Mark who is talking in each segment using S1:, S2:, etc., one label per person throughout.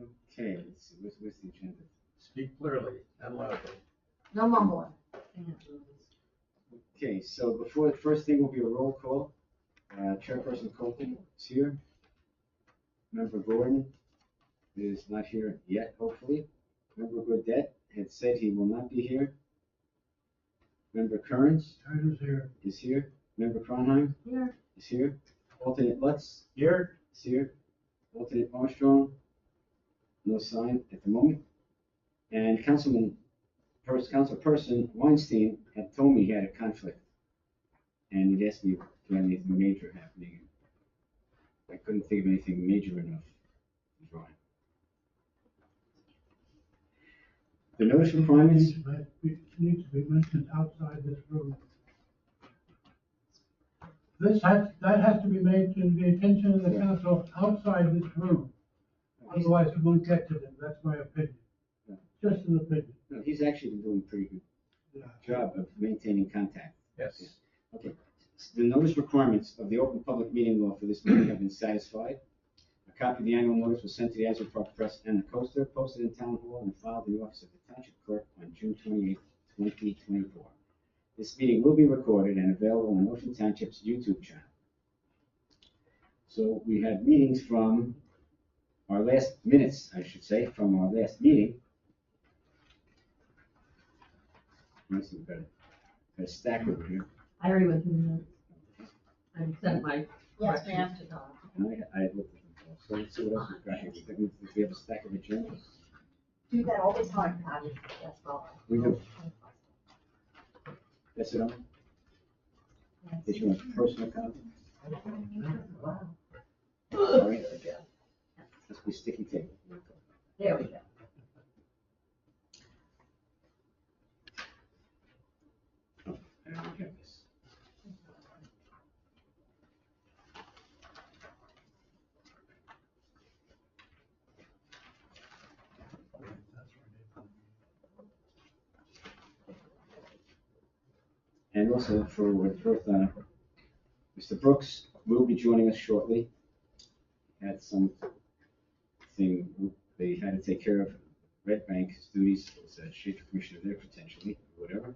S1: Okay, let's see, what's the agenda?
S2: Speak clearly and loudly.
S3: No mumbling.
S1: Okay, so before, the first thing will be a roll call. Chairperson Colton is here. Member Gordon is not here yet, hopefully. Member Godet had said he will not be here. Member Kearns is here. Member Kronheim
S3: Here.
S1: is here. Alternate Lutz
S2: Here,
S1: is here. Alternate Armstrong, no sign at the moment. And Councilperson Weinstein had told me he had a conflict. And he'd asked me if there was anything major happening. I couldn't think of anything major enough to join. The notice requirements,
S4: Needs to be mentioned outside this room. That has to be made to the attention of the council outside this room. Otherwise, it won't get to them. That's my opinion.
S1: Yeah.
S4: Just an opinion.
S1: no, he's actually been doing a pretty good
S4: Yeah.
S1: job of maintaining contact.
S2: yes.
S1: Okay, the notice requirements of the open public meeting law for this meeting have been satisfied. A copy of the annual notice was sent to the Asbury Park Press and the Coaster, posted in Town Hall, and filed in the office of the Township Clerk on June 28, 2024. This meeting will be recorded and available on Ocean Township's YouTube channel. So we have meetings from our last minutes, I should say, from our last meeting. Let's see, we've got a stack over here.
S3: I already went through the minutes. I sent my
S5: Yes,
S3: corrections
S5: ma'am.
S3: to Don.
S1: And I had looked at them all. So let's see what else we've got here. We have a stack of agendas.
S5: Do that all the time, Patty.
S3: Yes, well.
S1: We do. That's it on? Did you want a personal copy?
S3: Wow.
S1: All right. Must be sticky tape.
S3: There we go.
S1: Oh, and we have this. And also for what it's worth, Mr. Brooks will be joining us shortly. Had something they had to take care of. Red Bank's duties as a Schaefer commissioner there potentially, or whatever,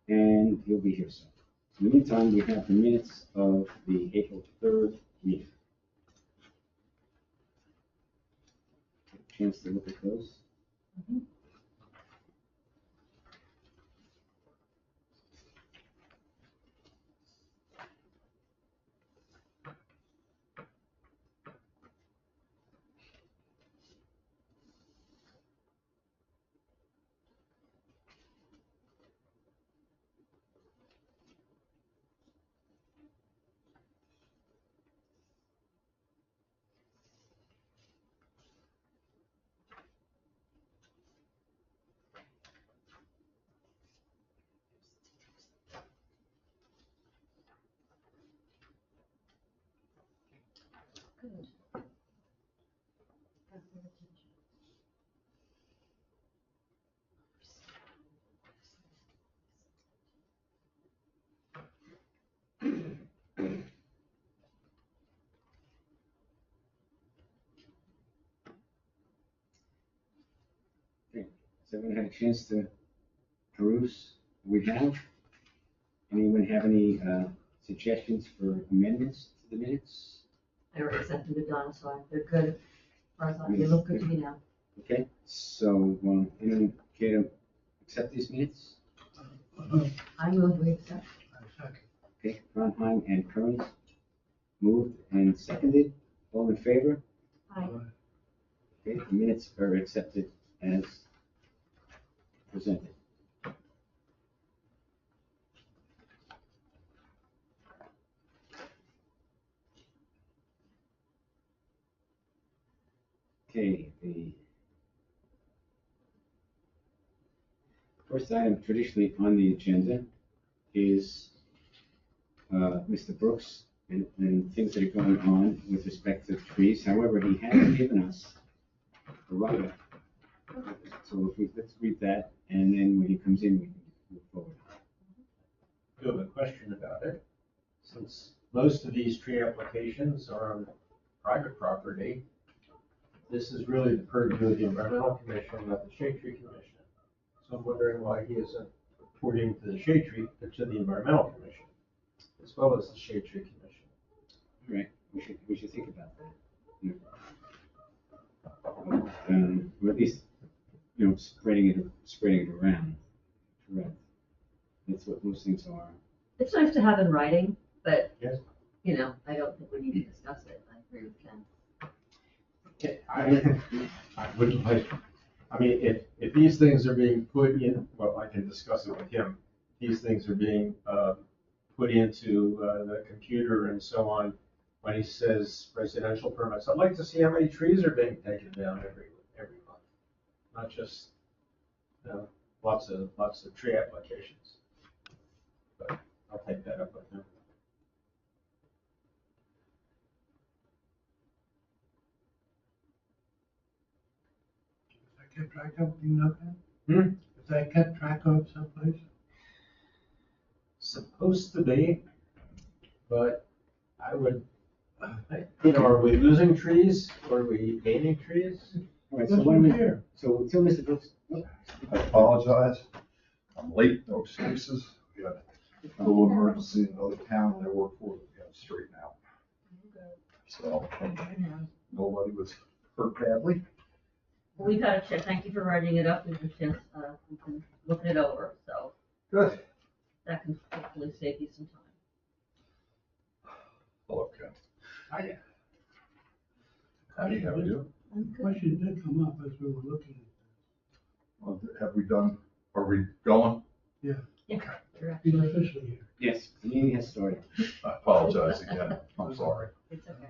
S1: and he'll be here soon. In the meantime, we have the minutes of the April 3rd meeting. Chance to look at those.
S3: Good.
S1: Okay, has everyone had a chance to peruse what we have? Anyone have any suggestions for amendments to the minutes?
S3: I already sent them to Donna, so they're good. As far as they look good to me now.
S1: Okay, so anyone care to accept these minutes?
S3: I move we accept.
S1: Okay, Ronheim and Kearns moved and seconded. All in favor?
S3: Aye.
S1: Okay, the minutes are accepted as presented. Okay, the first item traditionally on the agenda is Mr. Brooks and things that are going on with respect to trees. However, he has given us a write-up. So let's read that, and then when he comes in, we can move forward.
S2: I do have a question about it. Since most of these tree applications are on private property, this is really the purview of the Environmental Commission, not the Shade Tree Commission. So I'm wondering why he isn't reporting to the Shade Tree, to the Environmental Commission, as well as the Shade Tree Commission.
S1: Right, we should think about that. Yeah. Or at least, spreading it around. Correct. That's what most things are.
S3: It's nice to have in writing, but,
S2: Yes.
S3: I don't think we need to discuss it. I agree with Ken.
S2: I wouldn't like, if these things are being put in, well, I can discuss it with him. These things are being put into the computer and so on. When he says residential permits, I'd like to see how many trees are being taken down every month, not just lots of tree applications. But I'll take that up with him.
S4: I kept track of, you know that?
S2: Hmm?
S4: If I kept track of someplace?
S2: Supposed to be, but I would, are we losing trees or are we gaining trees?
S1: All right,
S4: This
S1: so what do
S4: one's
S1: we,
S4: here.
S1: so tell Mr. Brooks,
S6: I apologize. I'm late, no excuses. We had a little emergency in another town I work for, that we had to straighten out. So, nobody was hurt badly.
S3: We've had a chance, thank you for writing it up, we've had a chance, we've been looking it over, so
S6: Good.
S3: that can hopefully save you some time.
S6: Hello, Ken.
S2: Hi.
S6: How do you?
S4: Question did come up as we were looking at
S6: Well, have we done, are we going?
S3: You're
S4: this. He's
S3: actually,
S4: officially here.
S1: yes, the meeting has started.
S6: I apologize again. I'm sorry.
S3: it's okay.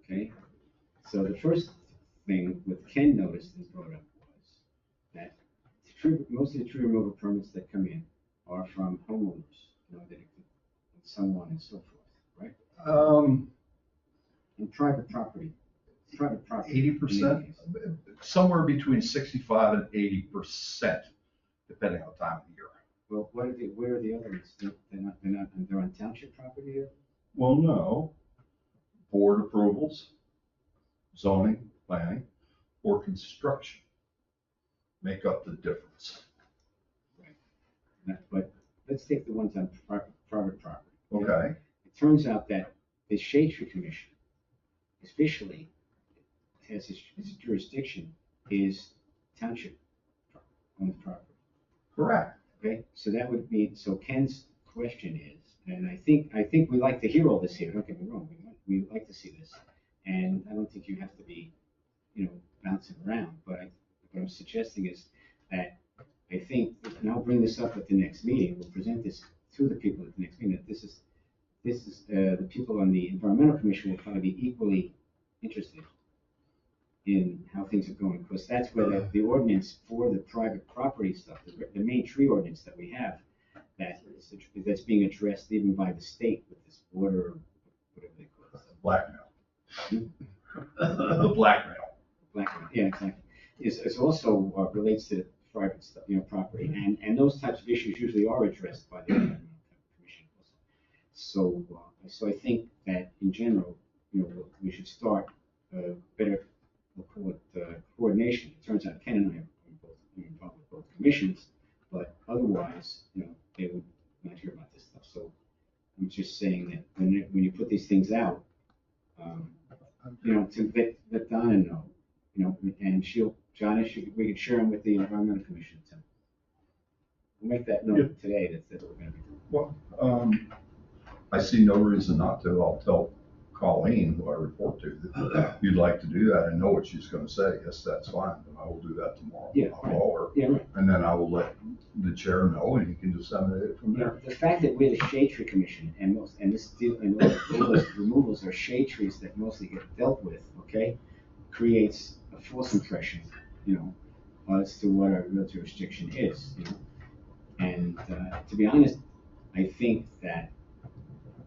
S1: Okay, so the first thing that Ken noticed and brought up was that most of the tree removal permits that come in are from homeowners, that and so on and so forth, right? And private property.
S6: 80%, somewhere between 65 and 80%, depending on the time of the year.
S1: Well, where are the others? They're on township property here?
S6: Well, no. Board approvals, zoning, planning, or construction make up the difference.
S1: But let's take the ones on private property.
S6: Okay.
S1: It turns out that the Shade Tree Commission officially has its jurisdiction is township on the property.
S6: Correct.
S1: Okay, so that would mean, so Ken's question is, and I think we like to hear all this here, don't get me wrong, we like to see this. And I don't think you have to be, bouncing around, but what I'm suggesting is that I think, and I'll bring this up at the next meeting, we'll present this to the people at the next meeting, that this is the people on the Environmental Commission will probably be equally interested in how things are going, because that's where the ordinance for the private property stuff, the main tree ordinance that we have, that's being addressed even by the state with this water, whatever they call it.
S6: Blackmail. The blackmail.
S1: Blackmail, yeah, exactly. It's also relates to private stuff, property, and those types of issues usually are addressed by the Environmental Commission also. So I think that in general, we should start better, we'll call it coordination. It turns out Ken and I are both involved with both commissions, but otherwise, they would not hear about this stuff. So I'm just saying that when you put these things out, to let Donna know, and we can share them with the Environmental Commission. So we'll make that note today. That's what we're going to be doing.
S6: Well, I see no reason not to. I'll tell Colleen, who I report to, that you'd like to do that. I know what she's going to say. Yes, that's fine. And I will do that tomorrow.
S1: Yeah,
S6: I'll call her.
S1: Yeah, right.
S6: And then I will let the chair know, and he can disseminate it from there.
S1: The fact that we're the Shade Tree Commission and all those removals are shade trees that mostly get dealt with, okay, creates a false impression, as to what our real jurisdiction is, you know? And, to be honest, I think that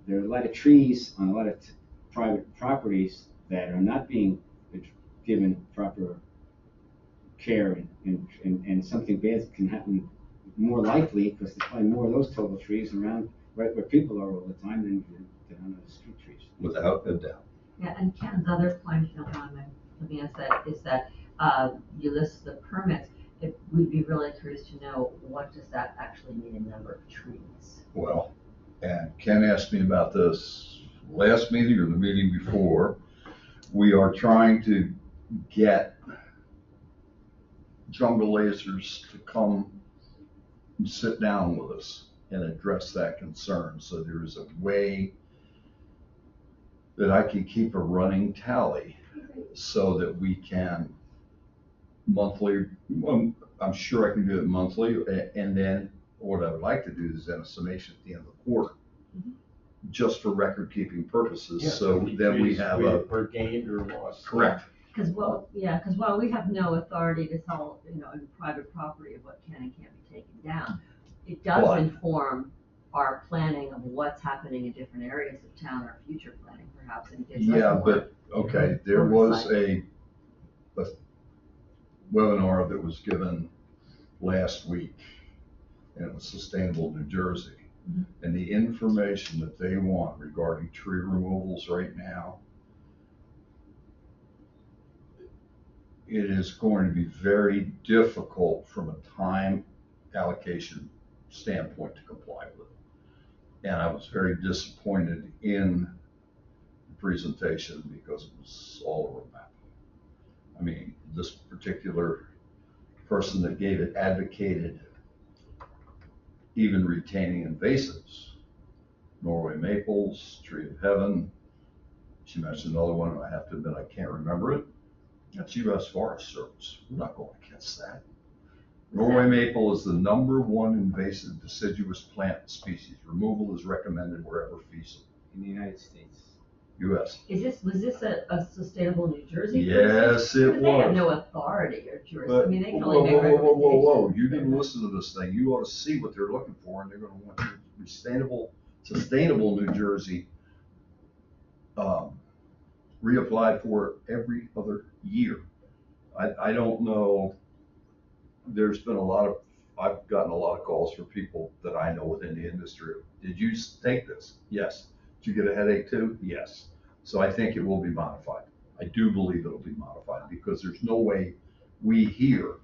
S1: there are a lot of trees on a lot of private properties that are not being given proper care, and something bad can happen more likely, because there's probably more of those total trees around right where people are all the time than on the street trees.
S6: Without a doubt.
S3: Yeah, and Ken's other point, if you don't mind looking at that, is that you list the permits. We'd be really curious to know, what does that actually mean in number of trees?
S6: Well, and Ken asked me about this last meeting or the meeting before. We are trying to get jungle lasers to come and sit down with us and address that concern. So there is a way that I can keep a running tally so that we can monthly, I'm sure I can do it monthly, and then what I would like to do is then a summation at the end of the quarter, just for record keeping purposes,
S2: Yeah,
S6: so
S2: the
S6: then we
S2: trees
S6: have
S2: were gained or lost.
S6: correct.
S3: Because while we have no authority to tell, on private property of what can and can't be taken down, it does
S6: But-
S3: inform our planning of what's happening in different areas of town, or future planning perhaps, and gives us
S6: Yeah,
S3: more.
S6: but, okay, there was a webinar that was given last week, and it was Sustainable New Jersey.
S3: Mhm.
S6: And the information that they want regarding tree removals right now, it is going to be very difficult from a time allocation standpoint to comply with it. And I was very disappointed in the presentation because it was all over the map. I mean, this particular person that gave it advocated even retaining invasives, Norway maples, tree of heaven. She mentioned another one, and I have to admit, I can't remember it. That's U.S. Forest Service. We're not going against that. Norway maple is the #1 invasive deciduous plant species. Removal is recommended wherever feasible.
S1: In the United States.
S6: U.S.
S3: Was this a Sustainable New Jersey?
S6: Yes,
S3: person?
S6: it
S3: But they have
S6: was.
S3: no authority or jurisdiction.
S6: But,
S3: I mean, they can
S6: whoa,
S3: only make
S6: whoa, whoa, whoa, whoa,
S3: recommendations.
S6: you didn't listen to this thing. You ought to see what they're looking for, and they're gonna want sustainable New Jersey, reapplied for every other year. I don't know, there's been I've gotten a lot of calls from people that I know within the industry. Did you take this? Yes. Did you get a headache too? Yes. So I think it will be modified. I do believe it'll be modified, because there's no way we here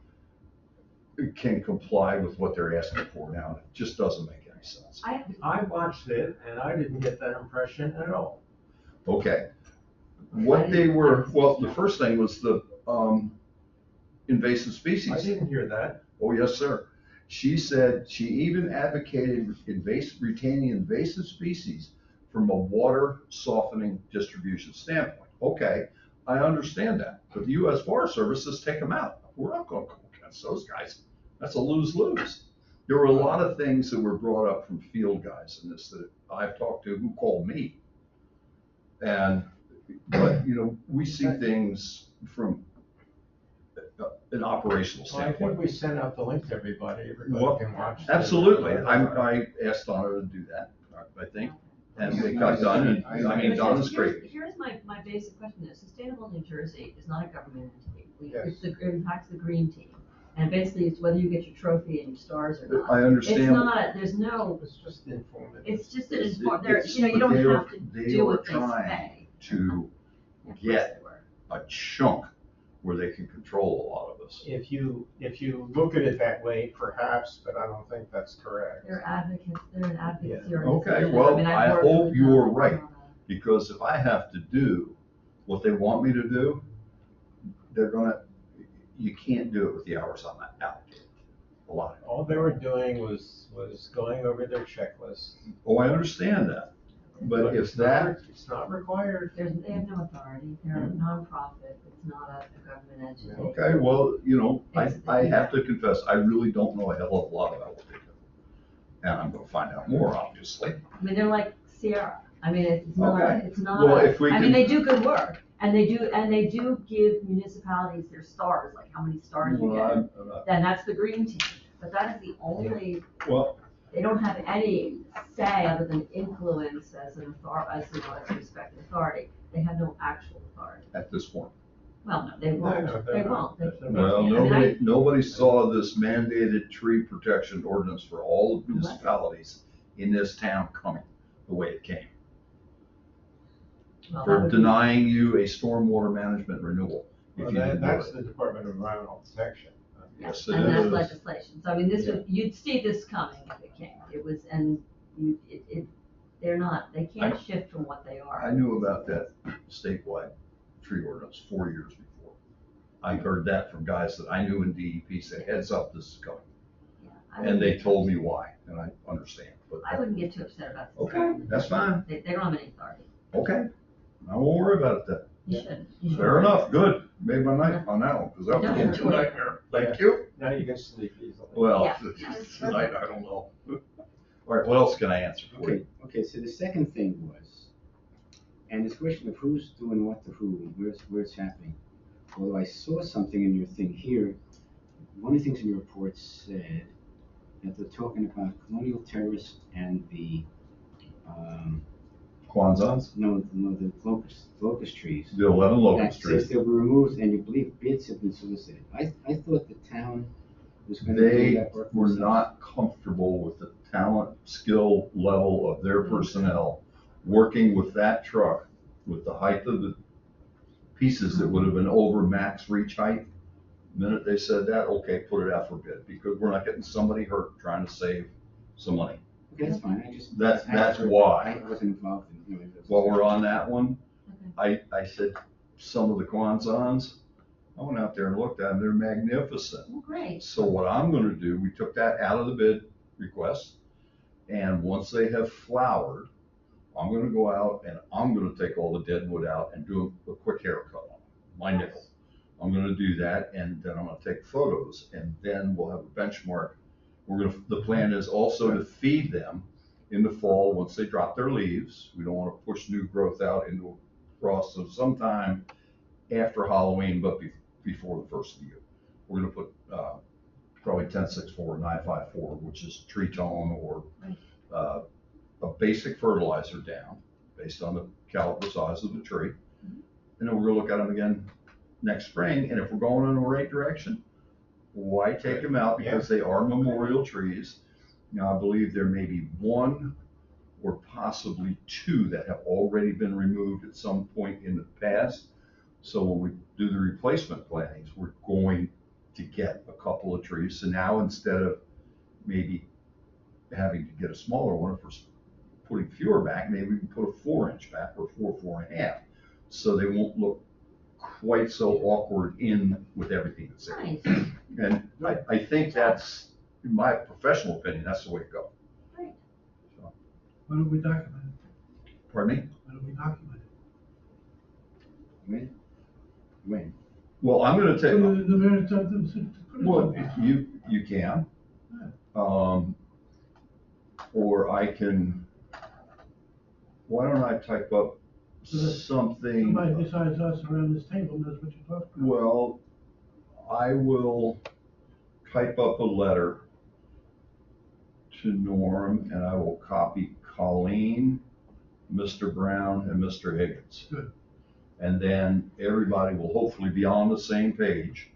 S6: can comply with what they're asking for now. It just doesn't make any sense.
S2: I watched it and I didn't get that impression at all.
S6: Okay. What they were, well, the first thing was the invasive
S2: I
S6: species.
S2: didn't hear that.
S6: Oh, yes, sir. She said she even advocated retaining invasive species from a water softening distribution standpoint. Okay, I understand that, but the U.S. Forest Service says take them out. We're not going to go against those guys. That's a lose-lose. There were a lot of things that were brought up from field guys in this that I've talked to who called me. But we see things from an operational
S2: Well, I think
S6: standpoint.
S2: we sent out the link to everybody.
S6: Well,
S2: Everybody can watch. it.
S6: Absolutely. I asked Donna to do that, I think, and it got done. And I mean, Donna's great.
S3: Here's my basic question is, Sustainable New Jersey is not a government entity.
S2: Yes.
S3: It impacts the green team. And basically, it's whether you get your trophy and your stars or not.
S6: I understand.
S3: It's not, there's no,
S2: It's just informative.
S3: it's just an
S6: It's-
S3: inform, there,
S6: it's-
S3: you don't
S6: they are-
S3: have to
S6: they
S3: do
S6: are
S3: what they
S6: trying
S3: say.
S6: to
S3: Yeah, of course
S6: get
S3: they were.
S6: a chunk where they can control a lot of this.
S2: If you look at it that way, perhaps, but I don't think that's correct.
S3: They're advocates, they're an advocacy
S2: Yeah.
S3: organization.
S6: Okay, well,
S3: mean, I've
S6: I
S3: worked
S6: hope
S3: with them.
S6: you're right. Because if I have to do what they want me to do, you can't do it with the hours I'm allocated. A lot.
S2: All they were doing was going over their checklist.
S6: Oh, I understand that. But if that,
S2: It's not required.
S3: They have no authority, they're a nonprofit, it's not a government entity.
S6: okay, well,
S3: It's-
S6: I have to confess, I really don't know a hell of a lot about what they do. And I'm gonna find out more, obviously.
S3: I mean, they're like Sierra, I mean, it's
S6: Okay.
S3: not,
S6: Well, if we
S3: I
S6: can-
S3: mean, they do good work, And they do give municipalities their stars, like how many stars you
S6: Well,
S3: get.
S6: I'm not-
S3: Then that's the green team. But that is the only,
S6: Well,
S3: they don't have any say other than influence as an authority, as a respected authority. They have no actual authority.
S6: at this point.
S3: Well, no, they won't.
S2: No,
S3: They
S2: they're
S3: won't.
S2: not.
S3: They
S6: Well,
S3: can't. I mean,
S6: nobody saw this mandated tree protection ordinance for all the municipalities in this town coming the way it came.
S3: Well, that
S6: For
S3: would be-
S6: denying you a stormwater management renewal. if
S2: Well,
S6: you didn't do
S2: that's
S6: it.
S2: the Department of Environmental Protection.
S6: Yes, it
S3: And that's
S6: is.
S3: legislation. So I mean, this would, you'd see this coming if it came. It was, and they're not, they can't shift from what they are.
S6: I knew about that statewide tree ordinance 4 years before. I heard that from guys that I knew in DEP said, heads up, this is coming.
S3: Yeah,
S6: And they told me why, and I understand, but,
S3: I wouldn't get too upset about this.
S6: okay, that's fine,
S3: They don't have any authority.
S6: okay. I won't worry about it then.
S3: You shouldn't. You shouldn't.
S6: Fair enough, good, made my night on that one, because that
S3: Yeah.
S6: was a nightmare, thank you.
S2: Now you can sleep easily.
S6: Well,
S3: Yeah.
S6: tonight, I don't know. All right, what else can I answer for you?
S1: Okay, so the second thing was, and this question of who's doing what to who, where it's happening. Although I saw something in your thing here, one of the things in your report said that they're talking about colonial terrorists and the,
S6: Kwanzans,
S1: the locust trees.
S6: the 11 locust
S1: That says
S6: trees,
S1: they'll be removed, and you believe bids have been solicited. I thought the town was gonna do
S6: they
S1: that work.
S6: were
S1: themselves.
S6: not comfortable with the talent, skill level of their personnel working with that truck with the height of the pieces that would have been over max reach height. The minute they said that, okay, put it out for bid, because we're not getting somebody hurt trying to save some money.
S1: Okay, that's fine, I just.
S6: That's why.
S1: I wasn't involved in,
S6: While we're on that one,
S3: Okay.
S6: I said, some of the Kwanzans, I went out there and looked at them, they're magnificent.
S3: Well, great.
S6: So what I'm gonna do, we took that out of the bid request, and once they have flowered, I'm gonna go out and I'm gonna take all the dead wood out and do a quick haircut on them, my nickel. I'm gonna do that, and then I'm gonna take photos, and then we'll have a benchmark. The plan is also to feed them in the fall, once they drop their leaves. We don't wanna push new growth out into frost, so sometime after Halloween, but before the first of the year. We're gonna put, probably 10-6-4, 9-5-4, which is tree tone or, a basic fertilizer down based on the caliber size of the tree. And then we're gonna look at them again next spring, and if we're going in the right direction, why take them out? Because they are memorial trees. Now, I believe there may be one or possibly two that have already been removed at some point in the past. So when we do the replacement plantings, we're going to get a couple of trees. So now, instead of maybe having to get a smaller one, if we're putting fewer back, maybe we can put a 4-inch back or 4.5, so they won't look quite so awkward in with everything that's there.
S3: Nice.
S6: And I think that's, in my professional opinion, that's the way to go.
S3: Great.
S4: Why don't we document it?
S6: Pardon me?
S4: Why don't we document it?
S1: When?
S6: Well, I'm gonna
S4: So
S6: take,
S4: the minutes of the.
S6: well, you can. Or I can, why don't I type up something?
S4: Somebody besides us around this table knows what you're talking about.
S6: Well, I will type up a letter to Norm, and I will copy Colleen, Mr. Brown, and Mr. Higgins.
S4: Good.
S6: And then everybody will hopefully be on the same page.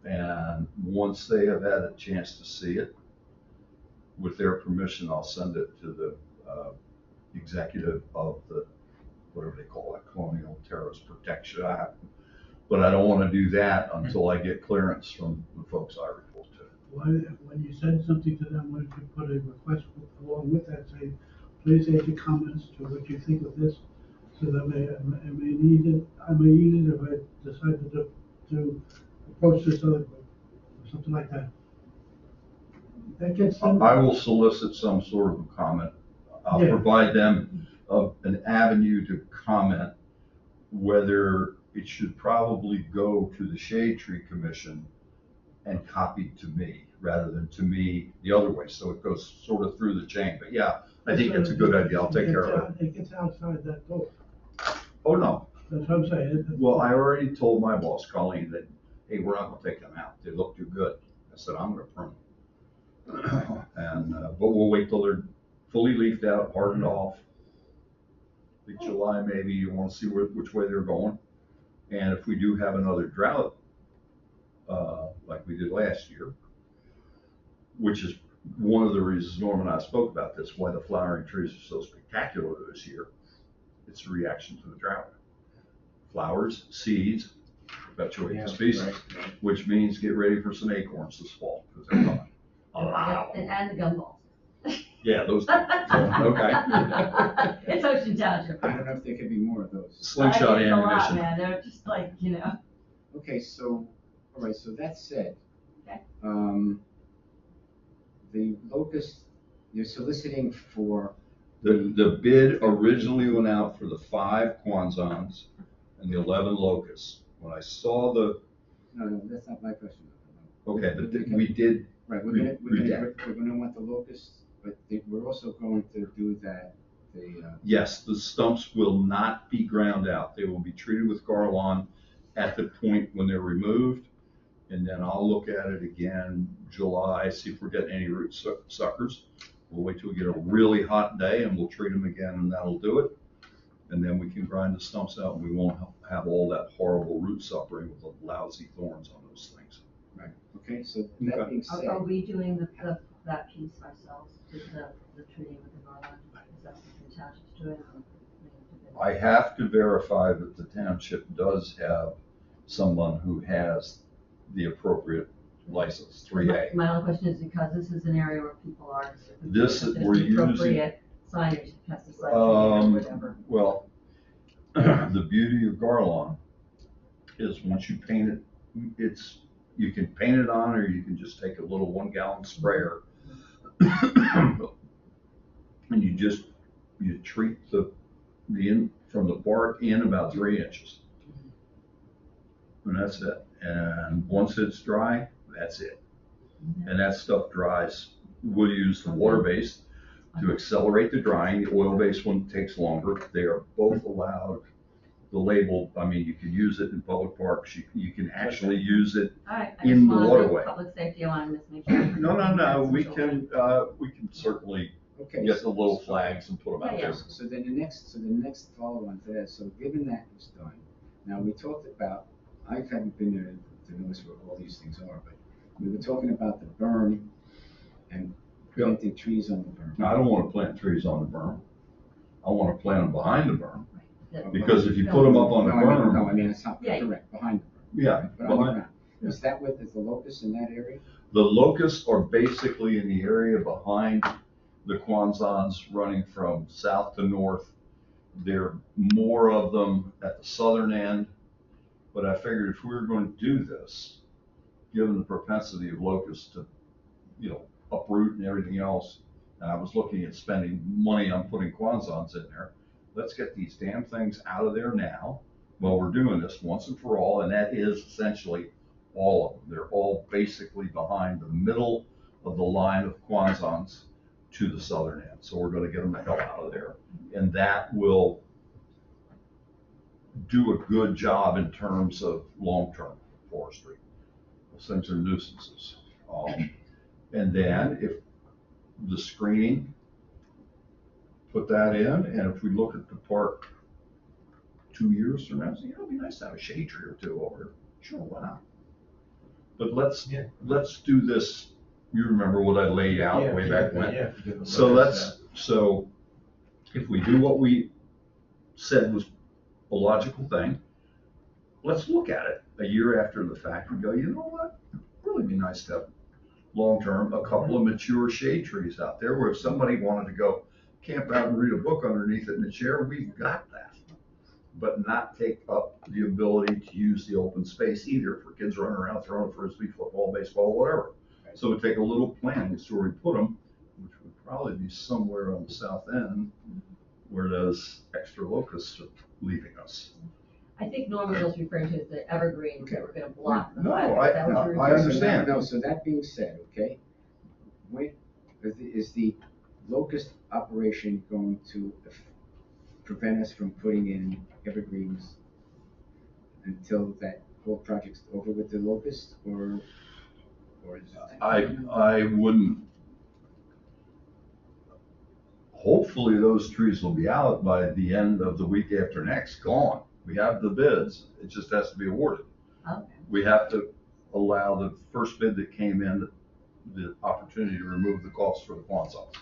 S6: And once they have had a chance to see it, with their permission, I'll send it to the executive of the, whatever they call it, Colonial Terrorist Protection Act. But I don't want to do that until I get clearance from the folks I report to.
S4: When you send something to them, why don't you put a request along with that, say, please add your comments to what you think of this, so that I may need it if I decide to approach this other group, or something like that. That gets them.
S6: I will solicit some sort of a comment. I'll
S4: Yeah.
S6: provide them an avenue to comment whether it should probably go to the Shade Tree Commission and copy to me, rather than to me the other way. So it goes sort of through the chain. But yeah, I think it's a good idea. I'll take care of it.
S4: It gets outside that door.
S6: Oh, no,
S4: That's what I'm saying.
S6: Well, I already told my boss, Colleen, that, hey, we're not gonna take them out. They look too good. I said, I'm gonna prune them. And, but we'll wait till they're fully leafed out, hardened off. I think July maybe, you wanna see which way they're going. And if we do have another drought, like we did last year, which is one of the reasons Norm and I spoke about this, why the flowering trees are so spectacular this year. It's a reaction to the drought. Flowers, seeds, perpetuate
S2: Yeah,
S6: the species,
S1: right.
S6: which means get ready for some acorns this fall, because they're coming. A lot of them.
S3: And the gumballs.
S6: Yeah, those, okay.
S3: It's Ocean Township.
S1: I don't know if there could be more of those.
S6: Slingshot
S3: It's a lot,
S6: ammunition.
S3: man, they're just like, you know.
S1: Okay, so, all right, so that said.
S3: Okay.
S1: The locust, you're soliciting for.
S6: The bid originally went out for the 5 Kwanzans and the 11 locusts. When I saw the,
S1: No, that's not my question.
S6: okay, but we did,
S1: Right, we're gonna want the locusts, but we're also going to do that,
S6: yes, the stumps will not be ground out. They will be treated with Garlon at the point when they're removed. And then I'll look at it again July, see if we're getting any root suckers. We'll wait till we get a really hot day and we'll treat them again and that'll do it. And then we can grind the stumps out and we won't have all that horrible root suckering with the lousy thorns on those things.
S1: right, okay, so that being said.
S3: Are we doing that piece ourselves, the treating with the garland? Is that something the township's doing? Or-
S6: I have to verify that the township does have someone who has the appropriate license, 3A.
S3: My only question is because this is an area where people are.
S6: This is- we're
S3: the
S6: using-
S3: appropriate signage, pesticide, or whatever.
S6: Well, the beauty of Garlon is once you paint it, you can paint it on or you can just take a little 1-gallon sprayer. And you treat from the bark in about 3 inches. And that's it. And once it's dry, that's it. And that stuff dries. We'll use the water-based to accelerate the drying. The oil-based one takes longer. They are both allowed. The label, I mean, you can use it in public parks. You can actually use it.
S3: All right, I
S6: in
S3: just
S6: the
S3: wanted
S6: waterway.
S3: Public safety, I wanted to just make sure.
S6: No, we can certainly
S1: Okay.
S6: get the little flags and put them out
S3: Yeah,
S6: there.
S1: So then the next follow-on to that, so given that was done, now we talked about, I haven't been there to notice where all these things are, but we were talking about the berm and planting trees on the berm.
S6: Now, I don't want to plant trees on the berm. I want to plant them behind the berm.
S3: That-
S6: Because if you put them up on the berm.
S1: No, I mean, it's not
S3: Yeah.
S1: correct, behind the berm.
S6: Yeah,
S1: But on the
S6: behind-
S1: ground. Is that what, is the locust in that area?
S6: The locusts are basically in the area behind the Kwanzans running from south to north. There are more of them at the southern end. But I figured if we were going to do this, given the propensity of locusts to, uproot and everything else, and I was looking at spending money on putting Kwanzans in there, let's get these damn things out of there now while we're doing this once and for all. And that is essentially all of them. They're all basically behind the middle of the line of Kwanzans to the southern end. So we're going to get them the hell out of there. And that will do a good job in terms of long-term forestry. Those things are nuisances. And then if the screening, put that in, and if we look at the park 2 years from now, it'd be nice to have a shade tree or two over here. Sure, why not? But let's do this. You remember what I laid out way back when?
S2: Yeah.
S6: So if we do what we said was a logical thing, let's look at it a year after the fact and go, you know what? It'd really be nice to have long-term, a couple of mature shade trees out there where if somebody wanted to go camp out and read a book underneath it in a chair, we've got that. But not take up the ability to use the open space either for kids running around throwing frisbee, football, baseball, whatever. So we take a little planning to where we put them, which would probably be somewhere on the south end where those extra locusts are leaving us.
S3: I think Norman was referring to the evergreens that were gonna block the
S6: No,
S3: fire. Is that what you were
S6: I
S3: referring to?
S6: understand.
S1: No, so that being said, okay, is the locust operation going to prevent us from putting in evergreens until that whole project's over with the locust, or is it?
S6: I wouldn't, hopefully those trees will be out by the end of the week after next, gone. We have the bids, it just has to be awarded.
S3: Okay.
S6: We have to allow the first bid that came in the opportunity to remove the cost for the Quonset.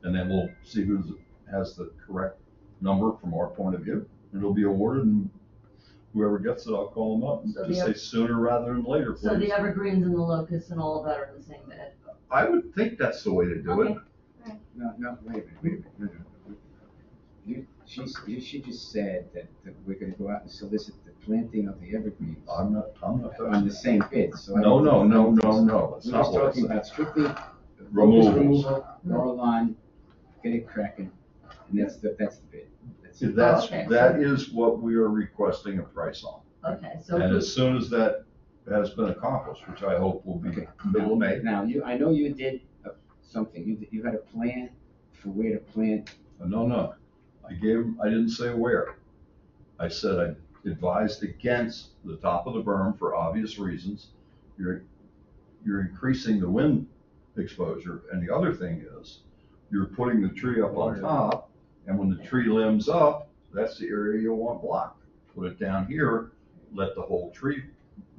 S6: And then we'll see who has the correct number from our point of view, and it'll be awarded, and whoever gets it, I'll call them up and
S3: So
S6: just say sooner rather than later, please.
S3: So the evergreens and the locusts and all of that are in the same bid?
S6: I would think that's the way to do it.
S3: Okay.
S1: No, wait a minute, no. She just said that we're gonna go out and solicit the planting of the evergreens
S6: I'm not
S1: on
S6: touching
S1: the
S6: that.
S1: same bid, so.
S6: No. That's
S1: We're
S6: not
S1: just
S6: what I
S1: talking
S6: said.
S1: about strictly
S6: Removals.
S1: locust removal, roll on, get it cracking, and that's the bid. That's it.
S3: Okay,
S6: That is what we are requesting a price on.
S3: Okay, so
S6: And
S3: who-
S6: as soon as that has been accomplished, which I hope will be
S1: Okay.
S6: middle of May.
S1: Now, I know you did something, you had a plan for where to plant.
S6: No. I didn't say where. I said I advised against the top of the berm for obvious reasons. You're increasing the wind exposure, and the other thing is, you're putting the tree up on top, and when the tree limbs up, that's the area you'll want blocked. Put it down here, let the whole tree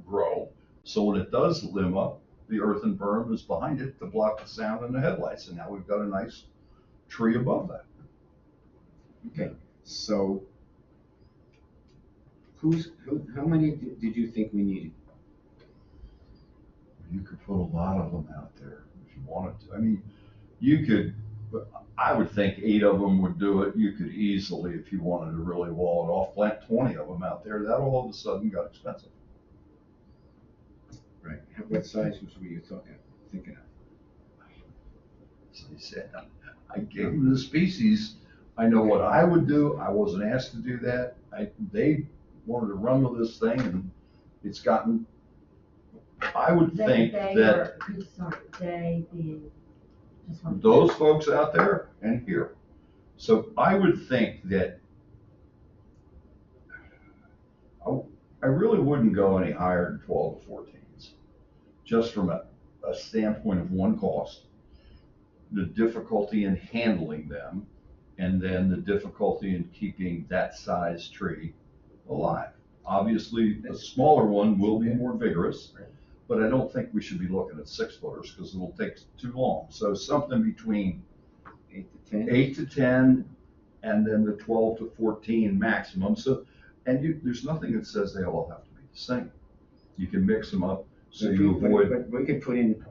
S6: grow, so when it does limb up, the earthen berm is behind it to block the sound and the headlights, and now we've got a nice tree above that.
S1: Okay, so how many did you think we needed?
S6: You could put a lot of them out there if you wanted to. I mean, you could, but I would think 8 of them would do it. You could easily, if you wanted to really wall it off, plant 20 of them out there. That all of a sudden got expensive.
S1: Right, what size were you thinking of?
S6: So he said, I gave them the species. I know what I would do. I wasn't asked to do that. They wanted to run with this thing, and it's gotten, I would think that
S3: They being, just one.
S6: those folks out there and here. So I would think that I really wouldn't go any higher than 12 to 14s, just from a standpoint of one, cost, the difficulty in handling them, and then the difficulty in keeping that size tree alive. Obviously, a smaller one will be more vigorous, but I don't think we should be looking at 6-footers because it'll take too long. So something between 8 to 10, and then the 12 to 14 maximum. So, and there's nothing that says they all have to be the same. You can mix them up so you avoid.
S1: But we could put in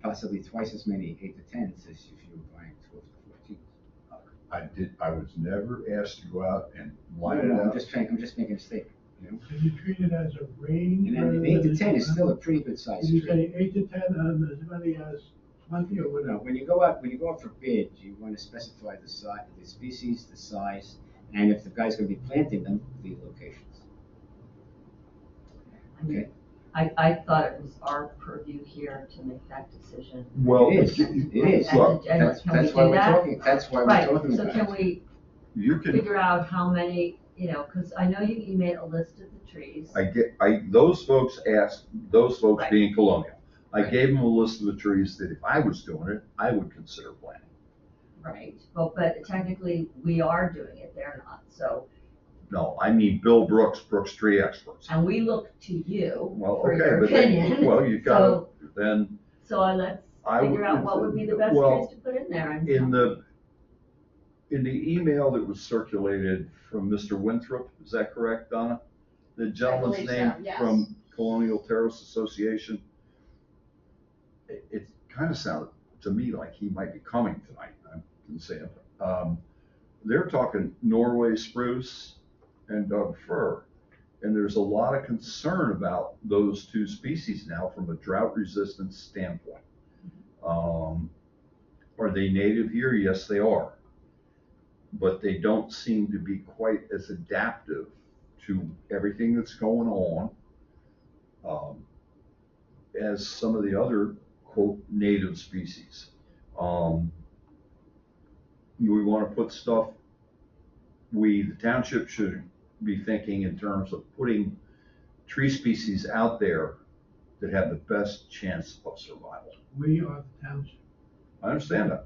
S1: possibly twice as many 8 to 10s as if you were buying 12 to 14s.
S6: I was never asked to go out and line it
S1: No,
S6: up.
S1: I'm just making a statement, you know?
S4: So you treat it as a range?
S1: And
S4: rather
S1: then 8 to
S4: than
S1: 10 is
S4: a-
S1: still a pretty good size
S4: Did you
S1: tree.
S4: say 8 to 10 and as many as 20 or
S1: No,
S4: whatever?
S1: when you go out for bid, you want to specify the size, the species, the size, and if the guy's going to be planting them, the locations. Okay?
S3: I thought it was our purview here to make that decision.
S6: Well,
S1: It is.
S6: look,
S3: And
S1: That's
S3: can we
S1: why
S3: do
S1: we're
S3: that?
S1: talking, that's why we're
S3: Right,
S1: talking
S3: so
S1: about
S3: can
S1: it.
S3: we
S6: you can.
S3: figure out how many, because I know you made a list of the trees.
S6: Those folks asked, those folks
S3: Right.
S6: being Colonial, I
S3: Right.
S6: gave them a list of the trees that if I was doing it, I would consider planting.
S3: Right, but technically, we are doing it, they're not, so,
S6: No, I mean Bill Brooks Tree Experts.
S3: and we look to you
S6: Well,
S3: for
S6: okay,
S3: your
S6: but then,
S3: opinion.
S6: well, you gotta, then,
S3: So let's
S6: I
S3: figure out
S6: would-
S3: what would be the best
S6: well,
S3: trees to put in there. And
S6: in the email that was circulated from Mr. Winthrop, is that correct, Donna? The gentleman's
S5: believe so,
S6: name
S5: yes.
S6: from Colonial Terrace Association. It kind of sounded to me like he might be coming tonight. I didn't say it. They're talking Norway spruce and Doug fir. And there's a lot of concern about those two species now from a drought resistance standpoint. Are they native here? Yes, they are. But they don't seem to be quite as adaptive to everything that's going on as some of the other, quote, native species. We want to put stuff, the township should be thinking in terms of putting tree species out there that have the best chance of survival.
S4: We are the township.
S6: I understand that.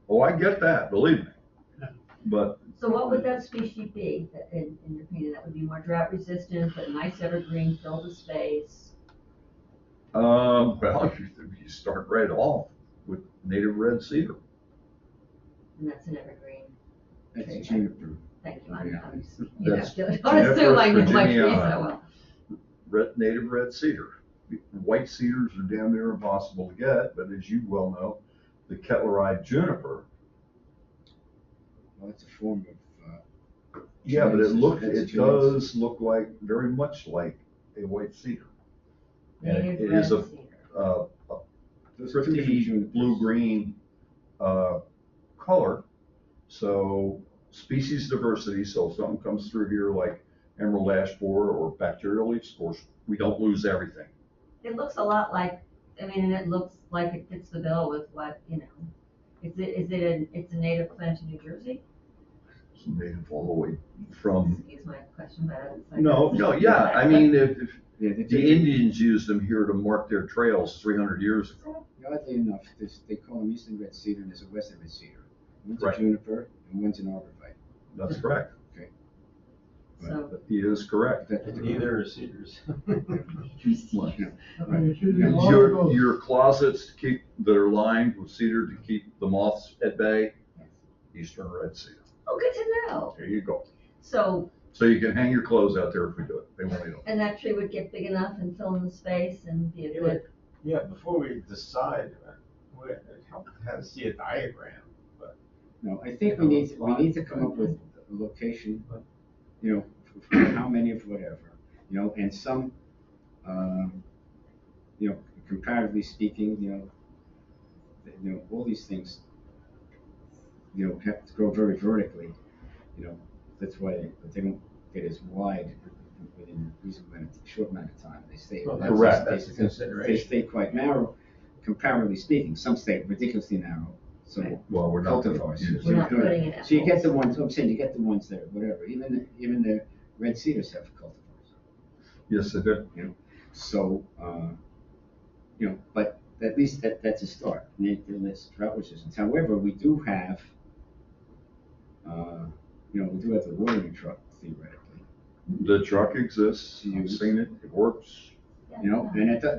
S6: Oh, I get that, believe me.
S4: Yeah.
S6: But,
S3: So what would that species be, that in your opinion, that would be more drought resistant, but nice evergreen, fill the space?
S6: well, you start right off with native red cedar.
S3: And that's an evergreen.
S1: That's
S3: tree.
S1: juniper.
S3: Thank you,
S1: Yeah.
S3: I'm just,
S6: That's
S3: don't assume I know my trees
S6: Virginiana.
S3: so well.
S6: Native red cedar. White cedars are damn near impossible to get, but as you well know, the Kettlerite juniper.
S1: Well, it's a form of,
S6: Yeah, but
S1: That's
S6: it does look like, very much like a white cedar. And
S3: Native
S6: it
S3: red
S6: is a
S3: cedar.
S1: those are two different
S6: pretty
S1: junipers.
S6: blue-green, color. So species diversity, so if something comes through here like emerald ash borer or bacterial leaf spores, we don't lose everything.
S3: It looks a lot like, I mean, and it looks like it fits the bill with what, it's a native plant in New Jersey?
S6: It's native all the way from,
S3: Excuse my question, but it's like.
S6: no, yeah, I mean, if
S1: Yeah,
S6: the Indians used them here to mark their trails 300 years ago.
S1: Oddly enough, they call them eastern red cedar and there's a western red cedar. One's
S6: Right.
S1: a juniper and one's an arborvitae.
S6: That's correct.
S3: So,
S6: He is correct.
S2: Neither are cedars.
S1: Well, you know,
S4: Okay, you're choosing
S1: Yeah,
S4: all of
S6: Your,
S4: those.
S6: your closets that are lined with cedar to keep the moths at bay,
S3: yes.
S6: eastern red cedar.
S3: Oh, good to know.
S6: There you go.
S3: So,
S6: So you can hang your clothes out there if we do it. They won't eat them.
S3: and that tree would get big enough and fill in the space and be a
S2: Yeah,
S3: good,
S2: Yeah, before we decide, it helps to see a diagram.
S1: No, I think we need to come up with a location, for how many of whatever, and some, comparatively speaking, all these things, have to grow very vertically, that's why they don't get as wide within a reasonable short amount of time. They stay.
S2: Well,
S6: correct.
S2: That's a
S1: They
S2: consideration.
S1: stay quite narrow, comparatively speaking. Some stay ridiculously narrow. So
S3: Right.
S6: Well, we're not.
S1: cultivars.
S3: we're not putting it out.
S1: So you get the ones, I'm saying, you get the ones that are whatever, even the red cedars have cultivars.
S6: Yes, they do.
S1: So, but at least that's a start, the list, drought resistance. However, we do have, we do have the watering truck theoretically,
S6: The truck exists. I've seen it. It works.
S3: Yeah.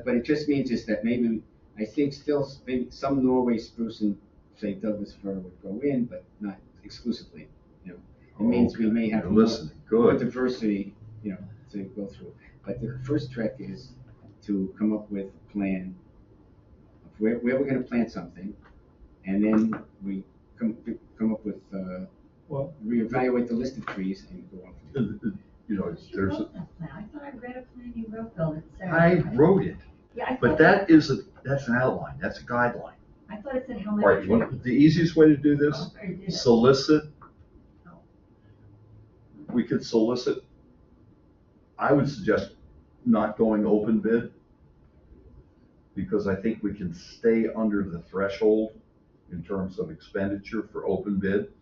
S1: but it just means is that maybe, I think still, maybe some Norway spruce and say Douglas fir would go in, but not exclusively, It means we may have
S6: You're
S1: more
S6: listening. Good.
S1: diversity, to go through. But the first trek is to come up with a plan of where we're gonna plant something, and then we come up with,
S2: Well-
S1: reevaluate the list of trees and go on from there.
S3: You
S6: There's,
S3: wrote that plan. I thought I read a plan you wrote, Bill, that said.
S6: I wrote it,
S3: Yeah, I
S6: but
S3: thought,
S6: that's an outline. That's a guideline.
S3: I thought it said how
S6: All
S3: many
S6: right,
S3: trees.
S6: the easiest way to do this,
S3: Oh, I did it.
S6: solicit. We could solicit. I would suggest not going open bid, because I think we can stay under the threshold in terms of expenditure for open bid.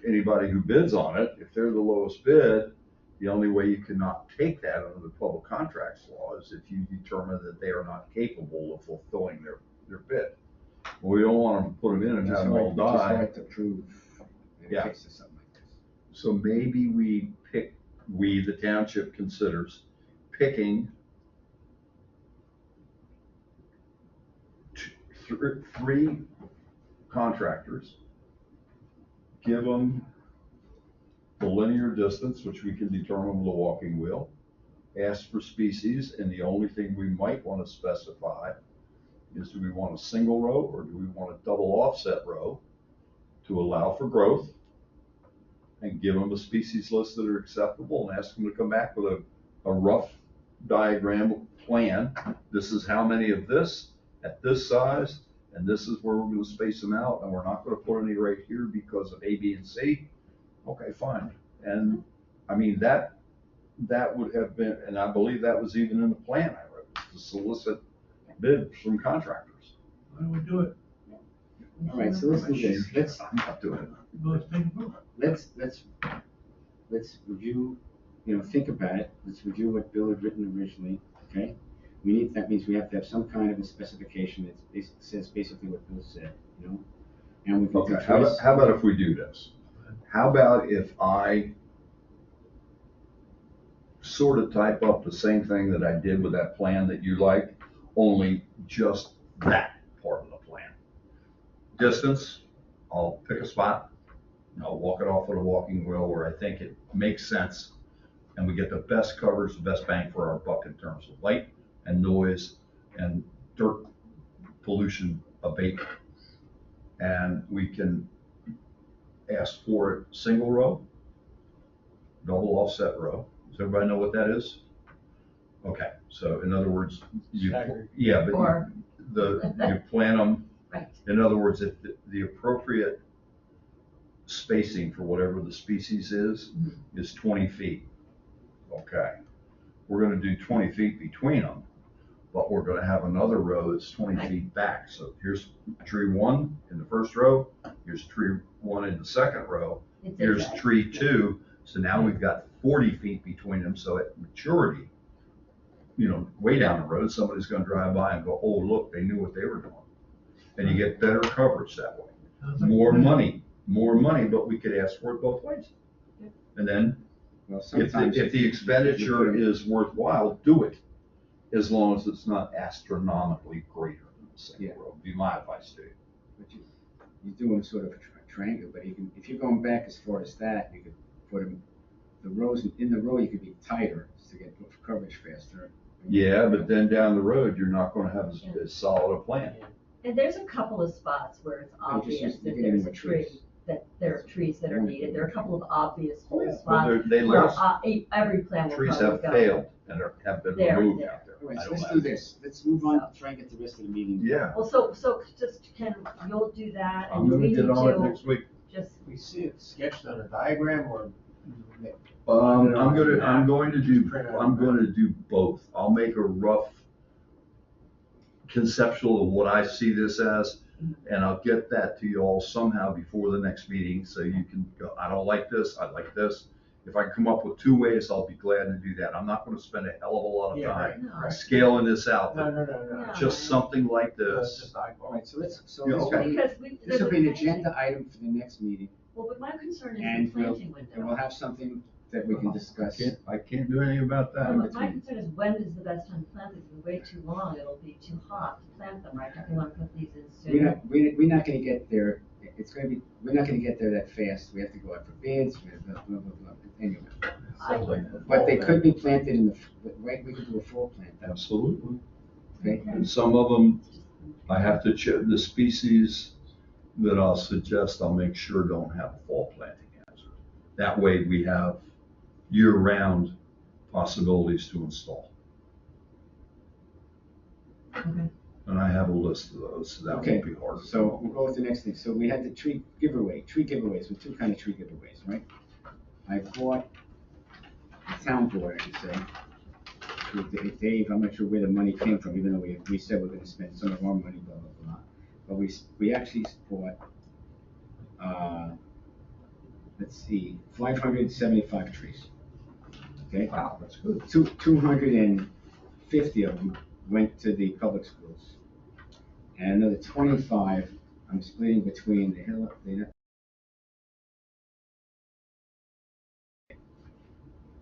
S6: Anybody who bids on it, if they're the lowest bid, the only way you cannot take that under the public contracts law is if you determine that they are not capable of fulfilling their bid. Well, we don't want to put them in and have them all
S1: Which is
S6: die.
S1: hard to prove in
S6: Yeah.
S1: case of something like this.
S6: So maybe the township considers picking three contractors, give them the linear distance, which we can determine with a walking wheel, ask for species, and the only thing we might want to specify is, do we want a single row or do we want a double offset row to allow for growth? And give them a species list that are acceptable and ask them to come back with a rough diagram plan. This is how many of this at this size, and this is where we're going to space them out, and we're not going to put any right here because of A, B, and C. Okay, fine. And I mean, that would have been, and I believe that was even in the plan I wrote, to solicit bids from contractors.
S4: Why don't we do it?
S1: All right, so let's do this.
S6: I'm not doing it.
S4: Let's take a vote.
S1: Let's review think about it, let's review what Bill had written originally, okay? That means we have to have some kind of a specification that says basically what Bill said, And we can
S6: Okay,
S1: do
S6: how
S1: trees.
S6: about if we do this? How about if I sort of type up the same thing that I did with that plan that you liked, only just that part of the plan? Distance, I'll pick a spot, and I'll walk it off with a walking wheel where I think it makes sense, and we get the best coverage, the best bang for our buck in terms of light and noise and dirt pollution abatement. And we can ask for it single row, double offset row. Does everybody know what that is? Okay, so in other words,
S2: Staggered.
S6: yeah, but
S3: Or-
S6: you plan them,
S3: Right.
S6: in other words, if the appropriate spacing for whatever the species is 20 feet. Okay, we're gonna do 20 feet between them, but we're gonna have another row that's 20
S3: Right.
S6: feet back. So here's tree one in the first row, here's tree one in the second row,
S3: It's
S6: here's
S3: zigzag.
S6: tree two. So now we've got 40 feet between them. So at maturity, way down the road, somebody's gonna drive by and go, oh, look, they knew what they were doing. And you get better coverage that way.
S4: Sounds like a
S6: More
S4: plan.
S6: money, but we could ask for it both ways. And then
S1: Well,
S6: if
S1: sometimes.
S6: the expenditure is worthwhile, do it, as long as it's not astronomically greater than the
S1: Yeah.
S6: single road, would be my advice to you.
S1: But you do them sort of a triangle, but if you're going back as far as that, you could put them, the rows, in the row, you could be tighter to get coverage faster.
S6: Yeah, but then down the road, you're not gonna have as solid a plan.
S3: And there's a couple of spots where it's
S1: Oh, just
S3: obvious
S1: use-
S3: that
S1: you're getting
S3: there's a
S1: more
S3: tree,
S1: trees.
S3: that there are trees that are needed. There are a couple of obvious
S6: Oh, yeah.
S3: spots.
S6: Well, they
S3: where,
S6: lost,
S3: every plan will
S6: trees
S3: probably
S6: have
S3: go.
S6: failed and have been
S3: There,
S6: removed
S3: there.
S6: out there.
S1: All right,
S6: I
S1: so
S6: don't
S1: let's
S6: have-
S1: do this. Let's move on, try and get the rest of the meeting.
S6: Yeah,
S3: Well, so just you'll do that
S6: I'm
S3: and
S6: gonna
S3: we
S6: get
S3: need
S6: on it
S3: to
S6: next week.
S3: just,
S2: We see it sketched on a diagram or?
S6: I'm going to do both. I'll make a rough conceptual of what I see this as, and I'll get that to you all somehow before the next meeting, so you can go, I don't like this, I like this. If I can come up with two ways, I'll be glad to do that. I'm not gonna spend a hell of a lot of
S2: Yeah,
S6: time
S3: no.
S6: scaling this out,
S2: No,
S6: but
S2: no.
S6: just something like
S2: It's
S6: this.
S2: just
S1: All
S2: eyeball.
S1: right, so
S6: Yeah,
S1: this
S6: okay.
S1: will be,
S3: because
S1: this will be an
S3: there's a planting-
S1: agenda item for the next meeting,
S3: Well, but my concern is
S1: and
S3: the planting
S1: and
S3: window.
S1: we'll have something that we can discuss.
S6: I can't do anything about
S3: No,
S6: that.
S3: but my concern is when is the best time to plant these? If we wait too long, it'll be too hot to plant them, right? Don't we want to put these in sooner?
S1: We're not gonna get there, we're not gonna get there that fast. We have to go out for bids, we have blah, blah, blah, blah. Anyway.
S6: Sounds like-
S1: But they could be planted in right, we could do a fall plant,
S6: Absolutely.
S1: okay?
S6: And some of them, I have to check, the species that I'll suggest, I'll make sure don't have a fall planting hazard. That way we have year-round possibilities to install.
S3: Okay.
S6: And I have a list of those, so that
S1: Okay,
S6: won't be hard.
S1: so we'll go with the next thing. So we had the tree giveaways, with two kind of tree giveaways, right? I bought the town board, I should say, with Dave, I'm not sure where the money came from, even though we said we're gonna spend some of our money, blah, blah, blah. But we actually bought, let's see, 575 trees. Okay?
S6: Wow, that's good.
S1: 250 of them went to the public schools. And another 25, I'm splitting between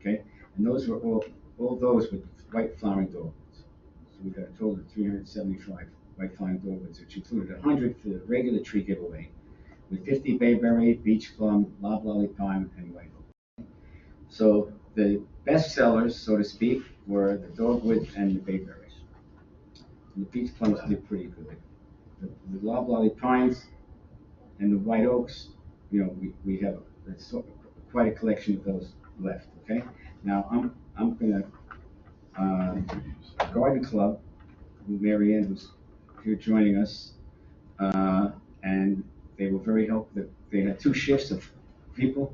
S1: okay? And those were all those with white flowering dogwoods. So we got a total of 375 white flowering dogwoods, which included 100 for the regular tree giveaway, with 50 bayberry, beach plum, loblolly pine, and white oak. So the best sellers, so to speak, were the dogwood and the bayberries. And the beach plums did pretty good. The loblolly pines and the white oaks, we have quite a collection of those left, okay? Now, I'm gonna, Garden Club, Mary Ann was here joining us, and they were very helpful. They had two shifts of people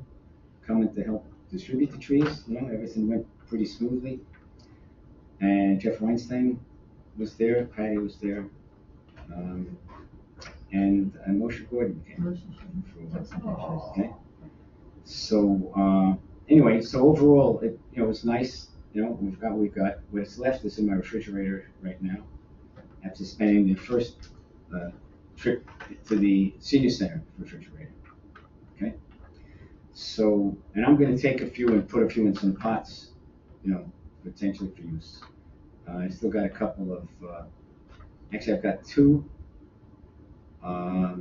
S1: coming to help distribute the trees, everything went pretty smoothly. And Jeff Weinstein was there, Patty was there, and Moshe Gordon came.
S3: Motion to-
S1: for-
S3: Took some pictures.
S1: Okay. So, Anyway, so overall, it, you know, it's nice, you know, we've got, what's left is in my refrigerator right now. After spending the first, trip to the senior center refrigerator, okay? So, and I'm gonna take a few and put a few in some pots, you know, potentially for use. I still got a couple of, actually I've got two, what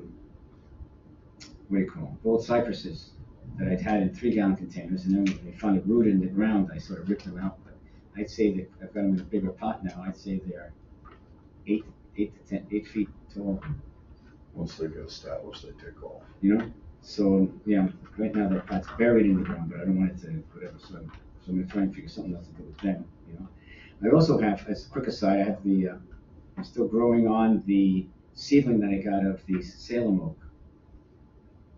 S1: do you call them, gold cypresses that I'd had in 3-gallon containers, and then when they finally rooted in the ground, I sort of ripped them out. But I'd say that I've got them in a bigger pot now. I'd say they're 8 to 8 feet tall.
S6: Once they get established, they take off.
S1: You know, so yeah, right now that pot's buried in the ground, but I don't want it to whatever. So I'm gonna try and figure something else to do with them. You know, I also have, as a quick aside, I have the I'm still growing on the seedling that I got of the Salem oak.